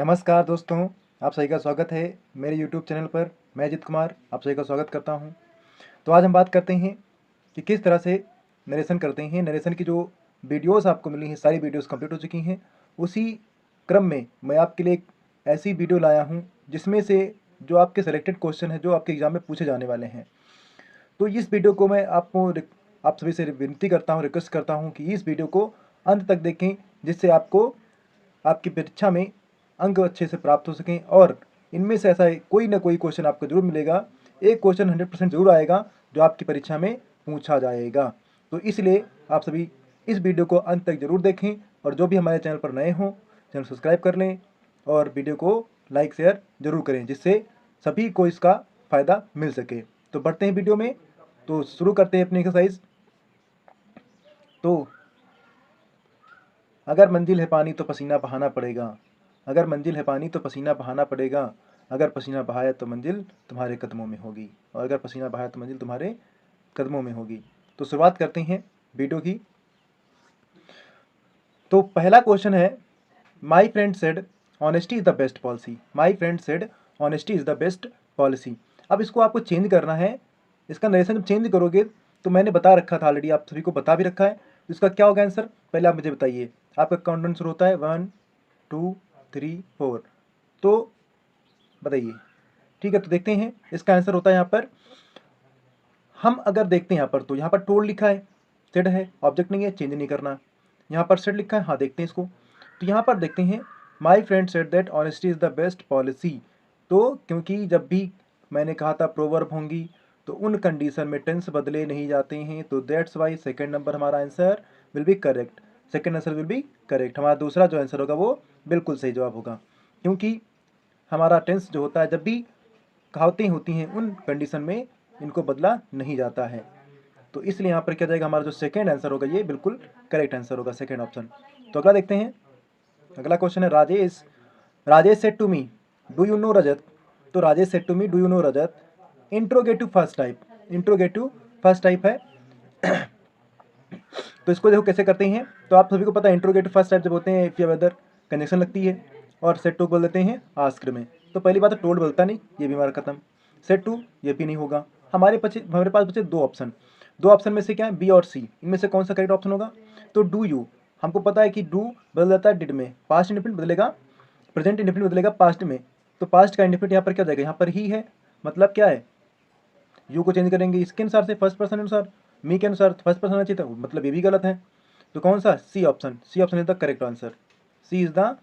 नमस्कार दोस्तों, आप सभी का स्वागत है मेरे यूट्यूब चैनल पर। मैं अजित कुमार आप सभी का स्वागत करता हूं। तो आज हम बात करते हैं कि किस तरह से नरेशन करते हैं। नरेशन की जो वीडियोस आपको मिली हैं, सारी वीडियोस कंप्लीट हो चुकी हैं। उसी क्रम में मैं आपके लिए एक ऐसी वीडियो लाया हूं जिसमें से जो आपके सेलेक्टेड क्वेश्चन हैं, जो आपके एग्ज़ाम में पूछे जाने वाले हैं। तो इस वीडियो को मैं आप सभी से विनती करता हूँ, रिक्वेस्ट करता हूँ कि इस वीडियो को अंत तक देखें, जिससे आपको आपकी परीक्षा में अंक अच्छे से प्राप्त हो सकें। और इनमें से ऐसा कोई ना कोई क्वेश्चन आपको जरूर मिलेगा, एक क्वेश्चन 100% जरूर आएगा जो आपकी परीक्षा में पूछा जाएगा। तो इसलिए आप सभी इस वीडियो को अंत तक जरूर देखें, और जो भी हमारे चैनल पर नए हों चैनल सब्सक्राइब कर लें और वीडियो को लाइक शेयर जरूर करें, जिससे सभी को इसका फ़ायदा मिल सके। तो बढ़ते हैं वीडियो में, तो शुरू करते हैं अपनी एक्सरसाइज। तो अगर मंजिल है पानी तो पसीना बहाना पड़ेगा, अगर मंजिल है पानी तो पसीना बहाना पड़ेगा, अगर पसीना बहाया तो मंजिल तुम्हारे कदमों में होगी, और अगर पसीना बहाया तो मंजिल तुम्हारे कदमों में होगी। तो शुरुआत करते हैं वीडियो की। तो पहला क्वेश्चन है, my friend said honesty is the best policy. My friend said honesty is the best policy. अब इसको आपको चेंज करना है। इसका नरेशन जब चेंज करोगे तो मैंने बता रखा था ऑलरेडी, आप सभी को बता भी रखा है। तो इसका क्या होगा आंसर, पहले आप मुझे बताइए। आपका काउंटडाउन शुरू होता है 1 2 3 4। तो बताइए। ठीक है, तो देखते हैं इसका आंसर होता है यहाँ पर। हम अगर देखते हैं यहाँ पर, तो यहाँ पर टोल्ड लिखा है, सेड है, ऑब्जेक्ट नहीं है, चेंज नहीं करना। यहाँ पर सेड लिखा है, हाँ देखते हैं इसको। तो यहाँ पर देखते हैं, my friend said that honesty is the best policy. तो क्योंकि जब भी मैंने कहा था प्रोवर्ब होंगी तो उन कंडीशन में टेंस बदले नहीं जाते हैं, तो दैट्स वाई सेकेंड नंबर हमारा answer will be correct. Second answer will be correct. हमारा दूसरा जो आंसर होगा वो बिल्कुल सही जवाब होगा, क्योंकि हमारा टेंस जो होता है, जब भी कहावतें होती हैं उन कंडीशन में इनको बदला नहीं जाता है। तो इसलिए यहाँ पर क्या जाएगा, हमारा जो सेकेंड आंसर होगा ये बिल्कुल करेक्ट आंसर होगा, सेकेंड ऑप्शन। तो अगला देखते हैं। अगला क्वेश्चन है, Rajesh said to me do you know Rajat. तो Rajesh said to me do you know Rajat interrogative first type, interrogative first type है। तो इसको देखो कैसे करते हैं। तो आप सभी को पता है इंट्रोगेटिव फर्स्ट टाइप जब होते हैं इफ या वेदर कनेक्शन लगती है, और सेट टू बोल देते हैं आस्क्ड में। तो पहली बात है टोल्ड बोलता नहीं, ये भी हमारा खत्म। सेट टू ये भी नहीं होगा। हमारे पास बचे दो ऑप्शन। दो ऑप्शन में से क्या है, बी और सी, इनमें से कौन सा करेक्ट ऑप्शन होगा। तो डू यू, हमको पता है कि डू बदल जाता है डिड में, पास्ट इंडेफिनिट बदलेगा, प्रेजेंट इंडेफिनिट बदलेगा पास्ट में। तो पास्ट का इंडेफिनिट यहाँ पर क्या जाएगा, यहाँ पर ही है, मतलब क्या है, यू को चेंज करेंगे इसके अनुसार से, फर्स्ट पर्सन अनुसार, मी के अनुसार फर्स्ट पर्सन आना चाहिए था, मतलब ये भी गलत है। तो कौन सा, C option, C option is the correct answer, C is the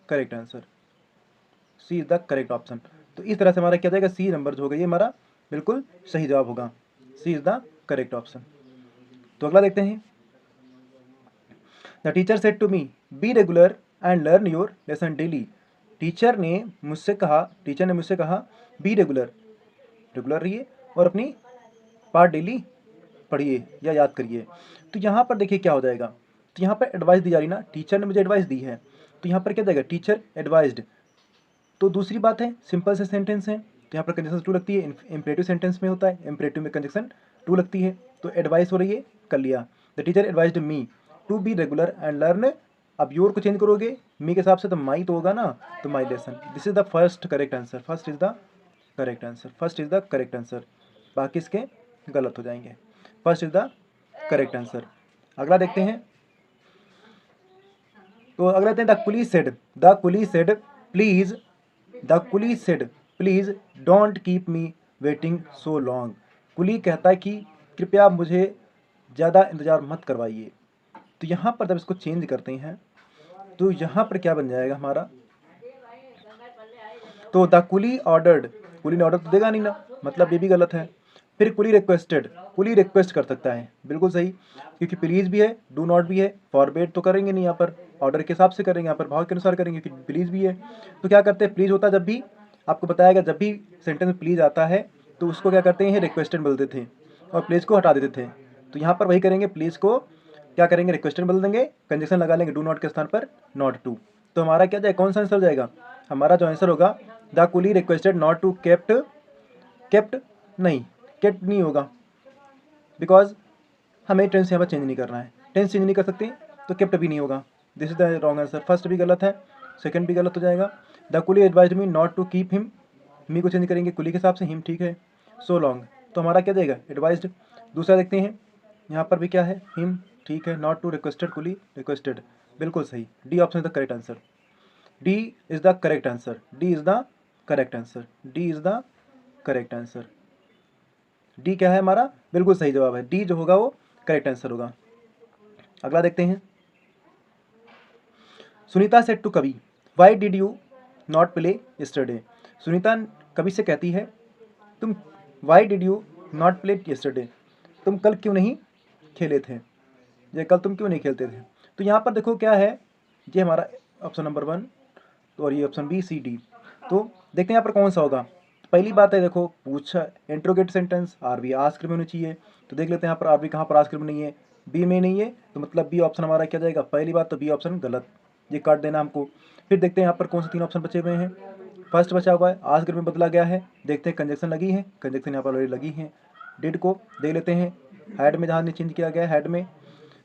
correct answer, C is the correct option. तो इस तरह से हमारा क्या जाएगा, सी नंबर जो होगा ये हमारा बिल्कुल सही जवाब होगा, C is the correct option. तो अगला देखते हैं। The teacher said to me be regular and learn your lesson daily. Teacher ने मुझसे कहा बी रेगुलर, रेगुलर रहिए और अपनी पार्ट डेली पढ़िए या याद करिए। तो यहाँ पर देखिए क्या हो जाएगा। तो यहाँ पर एडवाइस दी जा रही ना, टीचर ने मुझे एडवाइस दी है, तो यहाँ पर क्या जाएगा, टीचर एडवाइज्ड। तो दूसरी बात है, सिंपल से सेंटेंस है, तो यहाँ पर कंजक्शन टू लगती है। इम्परेटिव सेंटेंस में होता है, इम्परेटिव में कंजक्शन टू लगती है। तो एडवाइस हो रही है, कर लिया। The teacher advised me to be regular and learn. अब योर को चेंज करोगे मी के हिसाब से, तो माई तो होगा ना, तो my lesson. This is the first correct answer, first is the correct answer, first is the correct answer. बाकी इसके गलत हो जाएंगे। First is the correct answer. अगला देखते हैं। तो अगला देखते हैं, the coolie said please don't keep me waiting so long. कुली कहता है कि कृपया मुझे ज़्यादा इंतज़ार मत करवाइए। तो यहाँ पर जब इसको चेंज करते हैं तो यहाँ पर क्या बन जाएगा हमारा, तो द कुली ऑर्डर्ड, कुली ने ऑर्डर तो देगा नहीं ना, मतलब ये भी गलत है। फिर कुली रिक्वेस्टेड, कुली रिक्वेस्ट कर सकता है, बिल्कुल सही, क्योंकि प्लीज़ भी है, डू नॉट भी है, फॉरबेड तो करेंगे नहीं, यहाँ पर ऑर्डर के हिसाब से करेंगे, यहाँ पर भाव के अनुसार करेंगे, क्योंकि प्लीज़ भी है। तो क्या करते हैं, प्लीज़ होता है जब भी, आपको बताया गया जब भी सेंटेंस में प्लीज़ आता है तो उसको क्या करते हैं, रिक्वेस्टेड बोलते थे और प्लीज़ को हटा देते थे। तो यहाँ पर वही करेंगे, प्लीज़ को क्या करेंगे, रिक्वेस्टेड बोल देंगे, कंजक्शन लगा लेंगे डू नॉट के स्थान पर नॉट टू। तो हमारा क्या जाए, कौन सा आंसर जाएगा, हमारा जो आंसर होगा, the coolie requested not to kept, kept नहीं, केप्ट नहीं होगा, बिकॉज हमें टेंस यहाँ पर चेंज नहीं करना है, टेंस चेंज नहीं कर सकते, तो केप्ट भी नहीं होगा। This is the wrong answer. First भी गलत है, सेकंड भी गलत हो जाएगा, the coolie advise me not to keep him, me को चेंज करेंगे कुली के हिसाब से, हिम ठीक है, सो लॉन्ग, तो हमारा क्या जाएगा एडवाइज्ड। दूसरा देखते हैं यहाँ पर भी क्या है, हिम ठीक है, not to requested coolie requested, बिल्कुल सही, D option is the correct answer, D is the correct answer, D is the correct answer, D is the correct answer, D क्या है हमारा बिल्कुल सही जवाब है, डी जो होगा वो करेक्ट आंसर होगा। अगला देखते हैं, सुनीता सेड टू कवि why did you not play yesterday, Sunita कवि से कहती है तुम why did you not play yesterday, तुम कल क्यों नहीं खेले थे, ये कल तुम क्यों नहीं खेलते थे। तो यहाँ पर देखो क्या है, ये हमारा ऑप्शन नंबर 1 और ये ऑप्शन बी सी डी, तो देखते हैं यहाँ पर कौन सा होगा। पहली बात है देखो पूछा इंट्रोगेट सेंटेंस, आर बी आस्क्र में होनी चाहिए, तो देख लेते हैं यहाँ पर आर बी कहाँ पर आस्क्र में नहीं है, बी में नहीं है, तो मतलब बी ऑप्शन हमारा क्या जाएगा, पहली बात तो बी ऑप्शन गलत, ये काट देना हमको। फिर देखते हैं यहाँ पर कौन से 3 ऑप्शन बचे हुए हैं, फर्स्ट बचा हुआ है आस्क्र में बदला गया है, देखते हैं कंजक्शन लगी है, कंजक्शन यहाँ पर ऑलरेडी लगी है, डिड को देख लेते हैं, हेड में जहाँ चेंज किया गया है हेड में,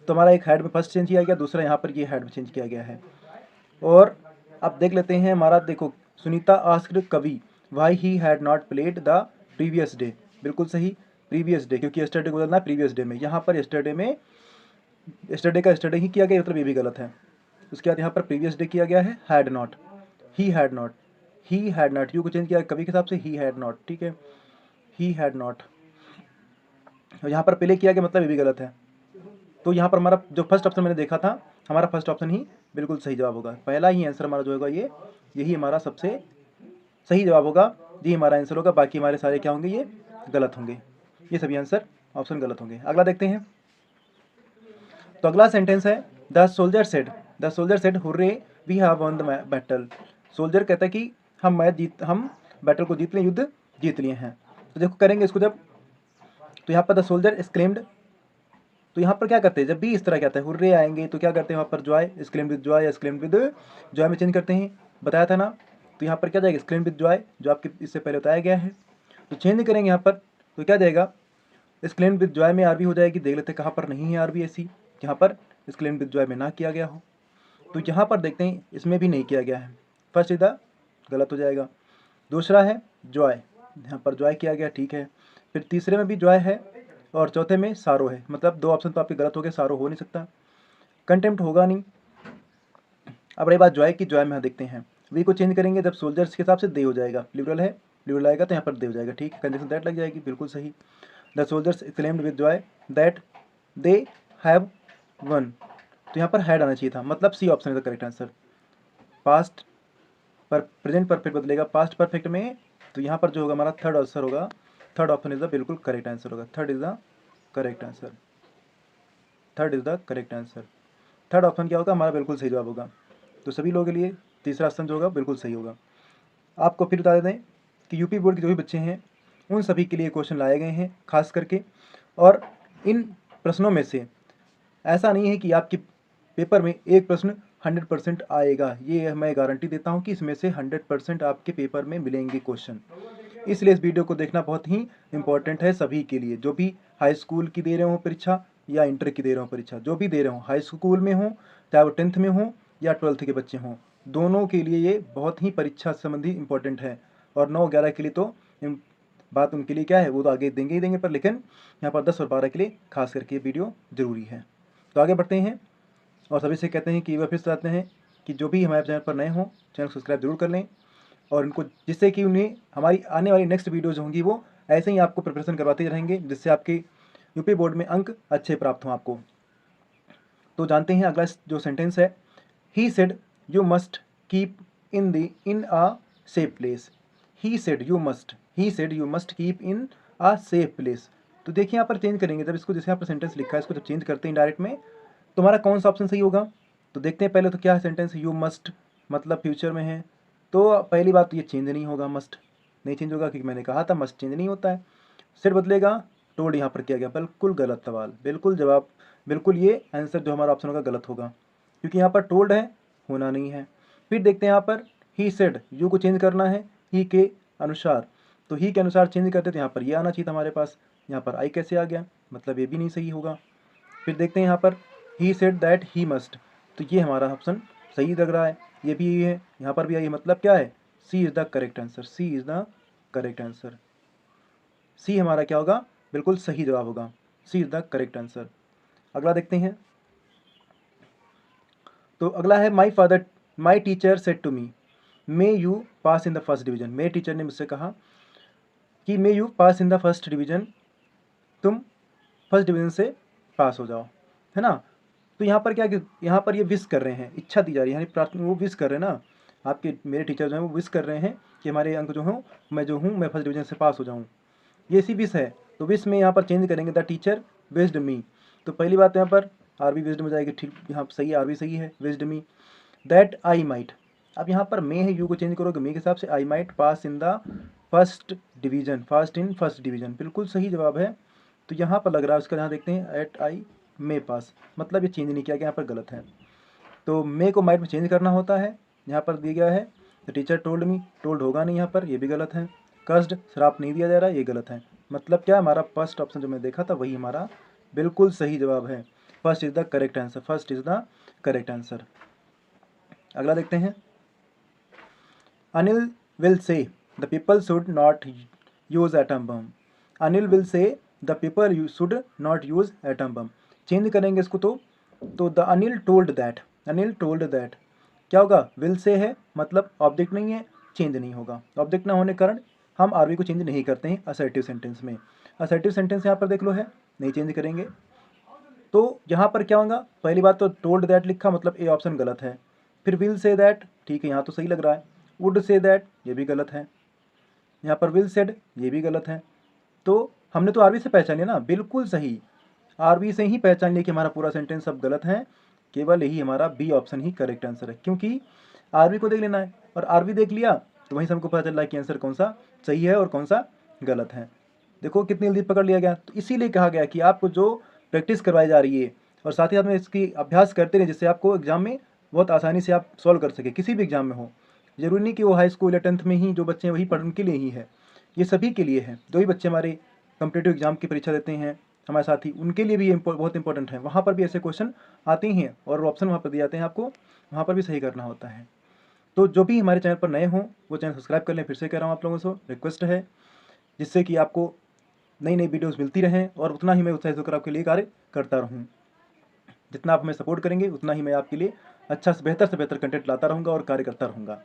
तो हमारा एक हेड में फर्स्ट चेंज किया गया, दूसरा यहाँ पर ये हेड में चेंज किया गया है। और अब देख लेते हैं हमारा देखो सुनीता आस्क्ड कवि why he had not played the previous day, बिल्कुल सही प्रीवियस डे, क्योंकि यस्टरडे को बदलना प्रीवियस डे में, यहाँ पर यस्टरडे में यस्टरडे का यस्टरडे ही किया गया, मतलब ये भी गलत है। उसके बाद यहाँ पर प्रीवियस डे किया गया है had not, he had not, he had not, you को चेंज किया कवि के हिसाब से, ही हैड नॉट ठीक है, ही हैड नॉट, और यहाँ पर पहले किया गया मतलब ये भी गलत है। तो यहाँ पर हमारा जो फर्स्ट ऑप्शन मैंने देखा था, हमारा फर्स्ट ऑप्शन ही बिल्कुल सही जवाब होगा, पहला ही आंसर हमारा जो होगा ये यही हमारा सबसे सही जवाब होगा, ये हमारा आंसर होगा, बाकी हमारे सारे क्या होंगे ये गलत होंगे, ये सभी आंसर ऑप्शन गलत होंगे। अगला देखते हैं, तो अगला सेंटेंस है the soldier said, the soldier said hurray we have won the battle, soldier कहता है कि हम बैटल को जीत लिए, युद्ध जीत लिए हैं। तो देखो करेंगे इसको जब, तो यहाँ पर द सोल्जर स्क्लेम्ड, तो यहाँ पर क्या करते हैं जब भी इस तरह क्या आता है हुर्रे आएंगे तो क्या करते हैं वहाँ पर जॉय, स्क्लेम्ड विद जॉय या स्क्लेम्ड विद जॉय में चेंज करते हैं, बताया था ना। तो यहाँ पर क्या जाएगा स्क्लेम्ड विद जॉय, जो आपके इससे पहले बताया गया है, तो चेंज करेंगे यहाँ पर, तो क्या जाएगा स्क्लेम्ड विद जॉय में आरबी हो जाएगी, देख लेते हैं कहाँ पर नहीं है आरबी ऐसी, यहाँ पर स्क्लेम्ड विद जॉय में ना किया गया हो, तो यहाँ पर देखते हैं इसमें भी नहीं किया गया है, फर्स्ट सीधा गलत हो जाएगा। दूसरा है जॉय, यहाँ पर जॉय किया गया ठीक है, फिर तीसरे में भी जॉय है और चौथे में सारो है, मतलब 2 ऑप्शन तो आपके गलत हो गए, सारो हो नहीं सकता, कंटेम्प्ट होगा नहीं। अब रही बात जॉय की, जॉय में यहाँ देखते हैं वी को चेंज करेंगे जब सोल्जर्स के हिसाब से दे हो जाएगा, लिबरल है लिबरल आएगा तो यहाँ पर दे हो जाएगा ठीक, कंडीशन दैट लग जाएगी, बिल्कुल सही। The soldiers claimed with joy that they have won, तो यहाँ पर हैड आना चाहिए था, मतलब C option is the correct answer. Past पर प्रेजेंट परफेक्ट बदलेगा पास्ट परफेक्ट में, तो यहाँ पर जो होगा हमारा थर्ड आंसर होगा, थर्ड ऑप्शन इज द बिल्कुल करेक्ट आंसर होगा, third is the correct answer, third is the correct answer, third option क्या होगा हमारा बिल्कुल सही जवाब होगा। तो सभी लोगों के लिए तीसरा ऑप्शन जो होगा बिल्कुल सही होगा। आपको फिर बता दें कि यूपी बोर्ड के जो भी बच्चे हैं उन सभी के लिए क्वेश्चन लाए गए हैं खास करके, और इन प्रश्नों में से ऐसा नहीं है कि आपके पेपर में एक प्रश्न 100% आएगा, ये मैं गारंटी देता हूँ कि इसमें से 100% आपके पेपर में मिलेंगे क्वेश्चन। इसलिए इस वीडियो को देखना बहुत ही इंपॉर्टेंट है सभी के लिए, जो भी हाई स्कूल की दे रहे हो परीक्षा या इंटर की दे रहे हो परीक्षा, जो भी दे रहे हो हाई स्कूल में हो चाहे वो 10th में हो या 12th के बच्चे हों, दोनों के लिए ये बहुत ही परीक्षा संबंधी इंपॉर्टेंट है। और 9-11 के लिए तो बात उनके लिए क्या है, वो तो आगे देंगे ही देंगे, पर लेकिन यहाँ पर 10 और 12 के लिए खास करके ये वीडियो ज़रूरी है। तो आगे बढ़ते हैं और सभी से कहते हैं कि वह फिर से आते हैं कि जो भी हमारे चैनल पर नए हों चैनल सब्सक्राइब जरूर कर लें, और उनको जिससे कि उन्हें हमारी आने वाली नेक्स्ट वीडियोज होंगी वो ऐसे ही आपको प्रिपरेशन करवाते रहेंगे, जिससे आपके यूपी बोर्ड में अंक अच्छे प्राप्त हों आपको। तो जानते हैं अगला जो सेंटेंस है, he said you must keep in a safe place, he said you must keep in a safe place. तो देखिए यहाँ पर चेंज करेंगे, जब इसको जैसे यहाँ पर सेंटेंस लिखा है इसको जब चेंज करते हैं डायरेक्ट में, तो हमारा कौन सा ऑप्शन सही होगा। तो देखते हैं पहले तो क्या है सेंटेंस, यू मस्ट मतलब फ्यूचर में है, तो पहली बात तो ये चेंज नहीं होगा, मस्ट नहीं चेंज होगा क्योंकि मैंने कहा था मस्ट चेंज नहीं होता है। सेट बदलेगा, टोल्ड यहाँ पर किया गया, बिल्कुल गलत सवाल, बिल्कुल जवाब बिल्कुल ये आंसर जो हमारा ऑप्शन होगा गलत होगा, क्योंकि यहाँ पर टोल्ड है होना नहीं है। फिर देखते हैं यहाँ पर ही सेड, यू को चेंज करना है ही के अनुसार, तो ही के अनुसार चेंज करते तो यहाँ पर ये आना चाहिए था हमारे पास, यहाँ पर आई कैसे आ गया, मतलब ये भी नहीं सही होगा। फिर देखते हैं यहाँ पर he said that he must, तो ये हमारा ऑप्शन सही लग रहा है, ये भी है, यहाँ पर भी है, मतलब क्या है, C is the correct answer, C is the correct answer. C हमारा क्या होगा, बिल्कुल सही जवाब होगा, C is the correct answer. अगला देखते हैं। तो अगला है my teacher said to me may you pass in the first division. मेरे टीचर ने मुझसे कहा कि may you pass in the first division, तुम फर्स्ट डिवीजन से पास हो जाओ, है ना। तो यहाँ पर क्या, यहाँ पर ये विश कर रहे हैं, इच्छा दी जा रही है, यानी प्रार्थना, वो विश कर रहे हैं ना, आपके मेरे टीचर जो हैं वो विश कर रहे हैं कि हमारे अंक जो हों, मैं फर्स्ट डिवीजन से पास हो जाऊँ, ये इसी विश है। तो विश में यहाँ पर चेंज करेंगे, द टीचर विश्ड मी। तो पहली बात यहाँ पर आर बी विश्ड में जाएगी, ठीक, यहाँ सही, आर बी सही है, wished me that I might. अब यहाँ पर मे है, यू को चेंज करोगे मे के हिसाब से, I might pass in the first division, first division, बिल्कुल सही जवाब है। तो यहाँ पर लग रहा है उसका, यहाँ देखते हैं, एट आई मे पास, मतलब ये चेंज नहीं किया गया, यहाँ पर गलत है। तो मे को माइट में चेंज करना होता है, यहाँ पर दिया गया है the teacher told me, told होगा नहीं यहाँ पर, ये भी गलत है। कर्स्ड, श्राप नहीं दिया जा रहा है, ये गलत है। मतलब क्या, हमारा फर्स्ट ऑप्शन जो मैं देखा था वही हमारा बिल्कुल सही जवाब है, first is the correct answer, first is the correct answer. अगला देखते हैं। Anil will say the people should not use atom bomb. Anil will say the people should not use atom bomb, change करेंगे इसको तो the Anil told that, Anil told that क्या होगा, will say है, मतलब ऑब्जेक्ट नहीं है, चेंज नहीं होगा। ऑब्जेक्ट ना होने के कारण हम आरवी को चेंज नहीं करते हैं असर्टिव सेंटेंस में। असर्टिव सेंटेंस यहाँ पर देख लो है, नहीं चेंज करेंगे। तो यहाँ पर क्या होगा, पहली बात तो टोल्ड दैट लिखा, मतलब ए ऑप्शन गलत है। फिर विल से दैट, ठीक है, यहाँ तो सही लग रहा है। वुड से दैट, ये भी गलत है। यहाँ पर विल सेड, ये भी गलत है। तो हमने तो आरवी से पहचान लिया ना, बिल्कुल सही, आरवी से ही पहचान लिया कि हमारा पूरा सेंटेंस सब गलत है, केवल यही हमारा बी ऑप्शन ही करेक्ट आंसर है। क्योंकि आरवी को देख लेना है, और आरवी देख लिया तो वहीं से हमको पता चल रहा है कि आंसर कौन सा सही है और कौन सा गलत है। देखो कितनी जल्दी पकड़ लिया गया। तो इसीलिए कहा गया कि आपको जो प्रैक्टिस करवाई जा रही है और साथ ही साथ में इसकी अभ्यास करते रहे, जिससे आपको एग्जाम में बहुत आसानी से आप सॉल्व कर सके, किसी भी एग्जाम में हो। जरूरी नहीं कि वो हाई स्कूल या 10th में ही जो बच्चे हैं वही पढ़ने के लिए ही है, ये सभी के लिए है। जो भी बच्चे हमारे कम्पिटिटिव एग्जाम की परीक्षा देते हैं हमारे साथी, उनके लिए भी ये बहुत इंपॉर्टेंट है। वहाँ पर भी ऐसे क्वेश्चन आते ही हैं और ऑप्शन वहाँ पर दिए जाते हैं, आपको वहाँ पर भी सही करना होता है। तो जो भी हमारे चैनल पर नए हों वो चैनल सब्सक्राइब कर लें, फिर से कह रहा हूँ आप लोगों से रिक्वेस्ट है, जिससे कि आपको नई नई वीडियोस मिलती रहें और उतना ही मैं उत्साहित होकर आपके लिए कार्य करता रहूँ। जितना आप हमें सपोर्ट करेंगे उतना ही मैं आपके लिए अच्छा से बेहतर कंटेंट लाता रहूँगा और कार्य करता रहूँगा।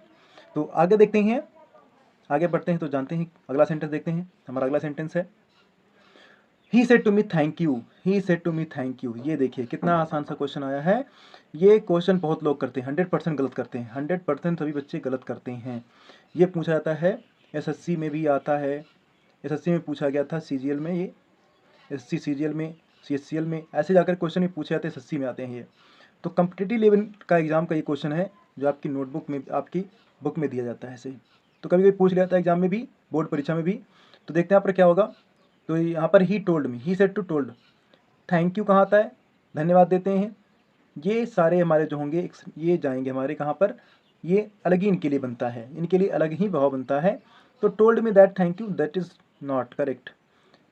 तो आगे देखते हैं, आगे बढ़ते हैं तो जानते हैं अगला सेंटेंस देखते हैं। हमारा अगला सेंटेंस है he said to me thank you, he said to me thank you. ये देखिए कितना आसान सा क्वेश्चन आया है। ये क्वेश्चन बहुत लोग करते हैं, 100% गलत करते हैं, 100% सभी बच्चे गलत करते हैं। ये पूछा जाता है, एसएससी में भी आता है, एसएससी में पूछा गया था, सीजीएल में, ये एसएससी सीजीएल में, सीएचसीएल में, ऐसे जाकर क्वेश्चन ही पूछे जाते हैं, एसएससी में आते हैं ये। तो कम्पिटिटिव लेवल का एग्जाम का ये क्वेश्चन है जो आपकी नोटबुक में, आपकी बुक में दिया जाता है ऐसे। तो कभी कभी पूछ लिया जाता है एग्जाम में भी, बोर्ड परीक्षा में भी। तो देखते हैं यहाँ पर क्या होगा। तो यहाँ पर he told me, he said to told, thank you कहाँ आता है, धन्यवाद देते हैं। ये सारे हमारे जो होंगे ये जाएंगे हमारे कहाँ पर, ये अलग ही इनके लिए बनता है, इनके लिए अलग ही भाव बनता है। तो told me that thank you, that is not correct.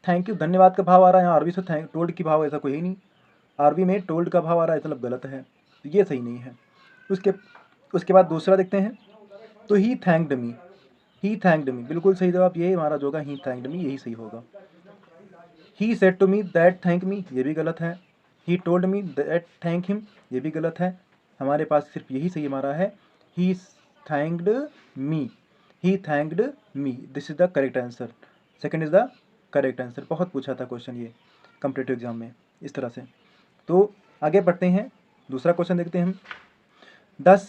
Thank you धन्यवाद का भाव आ रहा है, यहाँ आरवी से टोल्ड की भाव ऐसा कोई है नहीं, आरवी में टोल्ड का भाव आ रहा है, मतलब गलत है, तो ये सही नहीं है। उसके बाद दूसरा देखते हैं। तो ही थैंक्ड मी, ही थैंक्ड मी, बिल्कुल सही जवाब ये हमारा जो होगा, ही थैंक्ड मी, यही सही होगा। He said to me that thank me, ये भी गलत है। He told me that thank him, ये भी गलत है। हमारे पास सिर्फ यही सही हमारा है, he thanked me, he thanked me, this is the correct answer, second is the correct answer. बहुत पूछा था क्वेश्चन ये कॉम्पिटिटिव एग्जाम में इस तरह से। तो आगे बढ़ते हैं, दूसरा क्वेश्चन देखते हैं हम। दस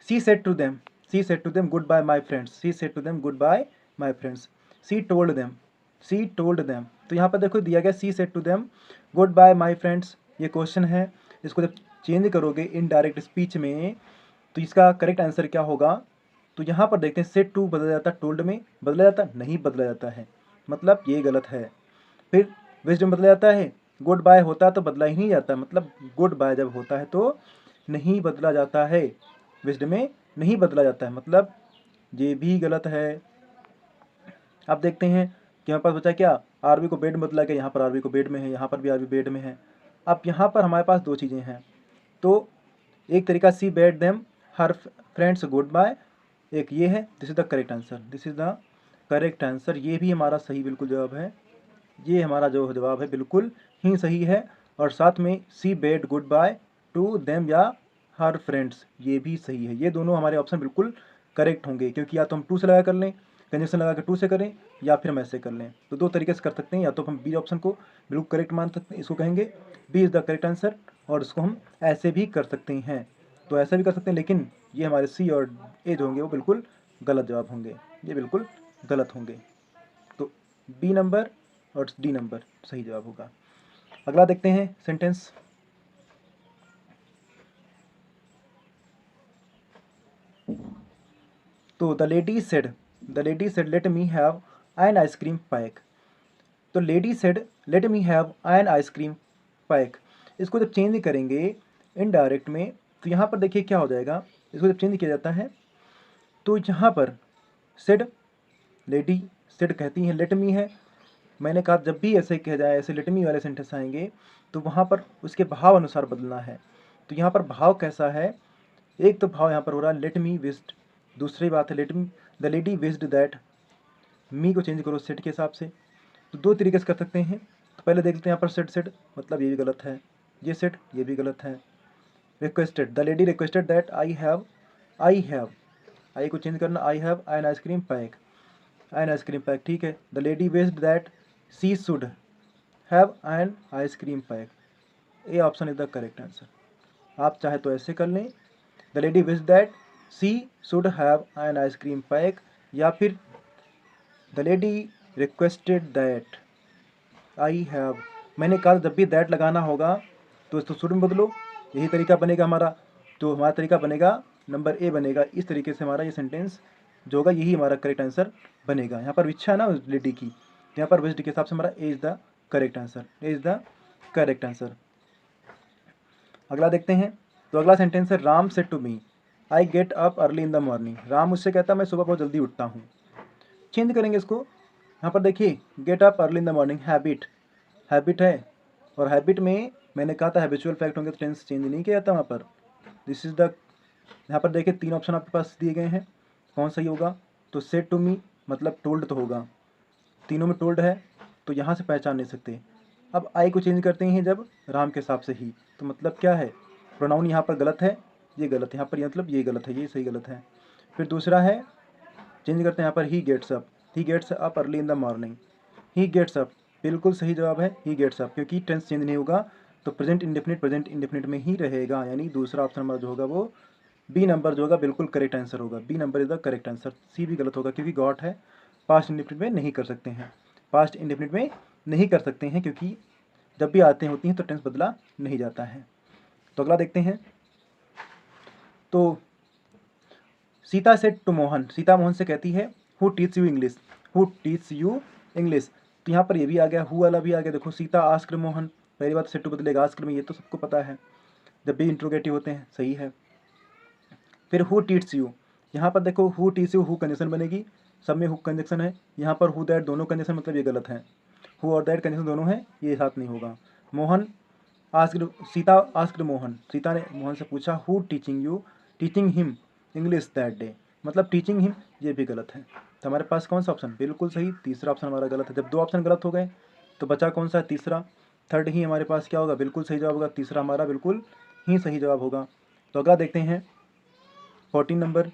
she said to them, she said to them goodbye my friends, she said to them goodbye my friends, she told them, she told them. तो यहाँ पर देखो दिया गया she said to them goodbye my friends, ये question है। इसको जब चेंज करोगे इनडायरेक्ट स्पीच में तो इसका करेक्ट आंसर क्या होगा। तो यहाँ पर देखते हैं, सेड टू बदला जाता, टोल्ड में बदला जाता, नहीं बदला जाता है, मतलब ये गलत है। फिर विजडम बदला जाता है, गुड बाय होता तो बदला ही नहीं जाता, मतलब गुड बाय जब होता है तो नहीं बदला जाता है, विजडम में नहीं बदला जाता है, मतलब ये भी गलत है। अब देखते हैं कि हमारे पास बचा क्या, आरवी को बेड में बदला गया, यहाँ पर आरवी को बेड में है, यहाँ पर भी आरवी बेड में है। अब यहाँ पर हमारे पास दो चीज़ें हैं। तो एक तरीका she bade them her friends good bye, एक ये है, this is the correct answer, this is the correct answer. ये भी हमारा सही बिल्कुल जवाब है, ये हमारा जो जवाब है बिल्कुल ही सही है। और साथ में she bade good bye to them या हर फ्रेंड्स, ये भी सही है। ये दोनों हमारे ऑप्शन बिल्कुल करेक्ट होंगे, क्योंकि या तो हम टू से लगा कर लें, कंजक्शन लगा कर टू से करें, या फिर हम ऐसे कर लें। तो दो तरीके से कर सकते हैं, या तो हम बी ऑप्शन को बिल्कुल करेक्ट मान सकते हैं, इसको कहेंगे B is the correct answer, और इसको हम ऐसे भी कर सकते हैं। तो ऐसा भी कर सकते हैं, लेकिन ये हमारे सी और ए जो होंगे वो बिल्कुल गलत जवाब होंगे, ये बिल्कुल गलत होंगे। तो बी नंबर और डी नंबर सही जवाब होगा। अगला देखते हैं सेंटेंस। तो the lady said let me have an ice cream pack. तो lady said let me have an ice cream pack, इसको जब चेंज करेंगे इनडायरेक्ट में, तो यहाँ पर देखिए क्या हो जाएगा। इसको जब चेंज किया जाता है तो यहाँ पर सेड, लेडी सेड कहती हैं, लेट मी है, मैंने कहा जब भी ऐसे कहा जाए, ऐसे लेट मी वाले सेंटेंस आएंगे तो वहाँ पर उसके भाव अनुसार बदलना है। तो यहाँ पर भाव कैसा है, एक तो भाव यहाँ पर हो रहा है लेट मी विस्ड, दूसरी बात है let me the lady wished that, me को चेंज करो सेट के हिसाब से। तो दो तरीके से कर सकते हैं। तो पहले देख लेते हैं यहाँ पर सेट मतलब ये भी गलत है, ये सेट ये भी गलत है। Requested, the lady requested that I have I को चेंज करना, I have an ice cream pack, N ice cream pack, ठीक है। The lady wished that she should have an ice cream pack, A option is the correct answer. आप चाहे तो ऐसे कर लें, the lady wished that she should have an ice cream pack, या फिर the lady requested that I have, मैंने कहा जब भी दैट लगाना होगा तो इसको शुड में बदलो, यही तरीका बनेगा हमारा। तो हमारा तरीका बनेगा नंबर ए बनेगा, इस तरीके से हमारा ये सेंटेंस जो होगा यही हमारा करेक्ट आंसर बनेगा। यहाँ पर इच्छा है ना उस लेडी की, तो यहाँ पर विस्ड के हिसाब से हमारा A is the correct answer, A is the correct answer. अगला देखते हैं। तो अगला सेंटेंस है Ram said to me I get up early in the morning. Ram मुझसे कहता मैं सुबह बहुत जल्दी उठता हूँ। चेंज करेंगे इसको, यहाँ पर देखिए gate up early in the morning, habit है, और हैबिट में मैंने कहा था हैबिचुअल फैक्ट होंगे तो टेंस चेंज नहीं किया जाता वहाँ पर। दिस इज़ द, यहाँ पर देखिए तीन ऑप्शन आपके पास दिए गए हैं, कौन सही होगा। तो सेड टू मी मतलब टोल्ड तो होगा, तीनों में टोल्ड है तो यहाँ से पहचान नहीं सकते। अब आई को चेंज करते हैं जब राम के हिसाब से ही, तो मतलब क्या है, प्रोनाउन यहाँ पर गलत है, ये गलत है, यहाँ पर मतलब ये गलत है, ये सही गलत है। फिर दूसरा है चेंज करते हैं यहाँ पर he gets up early in the morning, he gets up बिल्कुल सही जवाब है, ही गेट्स अप, क्योंकि टेंस चेंज नहीं होगा तो प्रेजेंट इंडेफिनिट में ही रहेगा, यानी दूसरा ऑप्शन हमारा जो होगा वो बी नंबर जो होगा बिल्कुल करेक्ट आंसर होगा। B number is the correct answer, C भी गलत होगा क्योंकि गॉट है, पास्ट इंडेफिनिट में नहीं कर सकते हैं, पास्ट इंडेफिनिट में नहीं कर सकते हैं क्योंकि जब भी आते होती हैं तो टेंस बदला नहीं जाता है। तो अगला देखते हैं। तो सीता सेड टू मोहन, सीता मोहन से कहती है हु टीच यू इंग्लिश, तो यहाँ पर ये भी आ गया, हु वाला भी आ गया। देखो सीता आस्क्ड मोहन, पहली बात सेड टू बदलेगा आस्क्ड में, ये तो सबको पता है जब भी इंट्रोगेटिव होते हैं, सही है। फिर हु टीच यू, यहाँ पर देखो who teach you, who conjunction बनेगी, सब में हु कंजक्शन है, यहाँ पर हु दैट दोनों कंजक्शन मतलब ये गलत है, हु और दैट कंजक्शन दोनों हैं, ये साथ नहीं होगा। मोहन आस्क्ड, सीता आस्क्ड मोहन, सीता ने मोहन से पूछा who teaching him English that day, मतलब टीचिंग हिम, ये भी गलत है। तो हमारे पास कौन सा ऑप्शन बिल्कुल सही, तीसरा ऑप्शन हमारा गलत है। जब दो ऑप्शन गलत हो गए तो बचा कौन सा, तीसरा, थर्ड ही हमारे पास क्या होगा, बिल्कुल सही जवाब होगा, तीसरा हमारा बिल्कुल ही सही जवाब होगा। तो अगला देखते हैं 14 नंबर।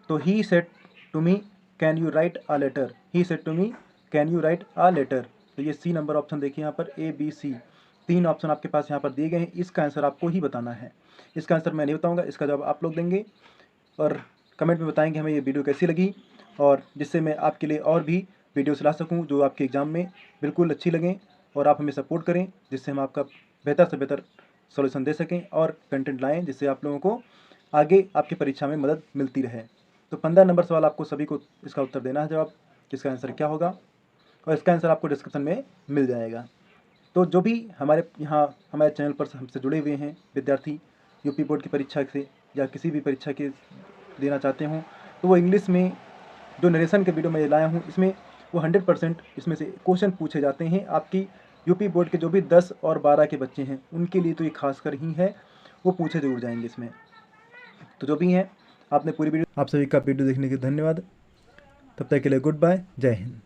तो he said to me can you write a letter, he said to me can you write a letter, तो ये सी नंबर ऑप्शन देखिए यहाँ पर ए बी सी, तीन ऑप्शन आपके पास यहाँ पर दिए गए हैं, इसका आंसर आपको ही बताना है। इसका आंसर मैं नहीं बताऊंगा, इसका जवाब आप लोग देंगे और कमेंट में बताएंगे हमें ये वीडियो कैसी लगी, और जिससे मैं आपके लिए और भी वीडियोस ला सकूं जो आपके एग्ज़ाम में बिल्कुल अच्छी लगें, और आप हमें सपोर्ट करें जिससे हम आपका बेहतर से बेहतर सॉल्यूशन दे सकें और कंटेंट लाएं जिससे आप लोगों को आगे आपकी परीक्षा में मदद मिलती रहे। तो 15 नंबर सवाल आपको सभी को इसका उत्तर देना है, जवाब इसका आंसर क्या होगा, और इसका आंसर आपको डिस्क्रिप्शन में मिल जाएगा। तो जो भी हमारे यहाँ हमारे चैनल पर हमसे जुड़े हुए हैं विद्यार्थी, यूपी बोर्ड की परीक्षा से या किसी भी परीक्षा के देना चाहते हों, तो वो इंग्लिश में जो नरेशन के वीडियो मैं लाया हूँ इसमें वो 100% इसमें से क्वेश्चन पूछे जाते हैं आपकी यूपी बोर्ड के जो भी 10 और 12 के बच्चे हैं उनके लिए, तो ये खासकर ही है, वो पूछे जरूर जाएंगे इसमें। तो जो भी हैं, आपने पूरी वीडियो, आप सभी का वीडियो देखने के लिए धन्यवाद। तब तक के लिए गुड बाय, जय हिंद।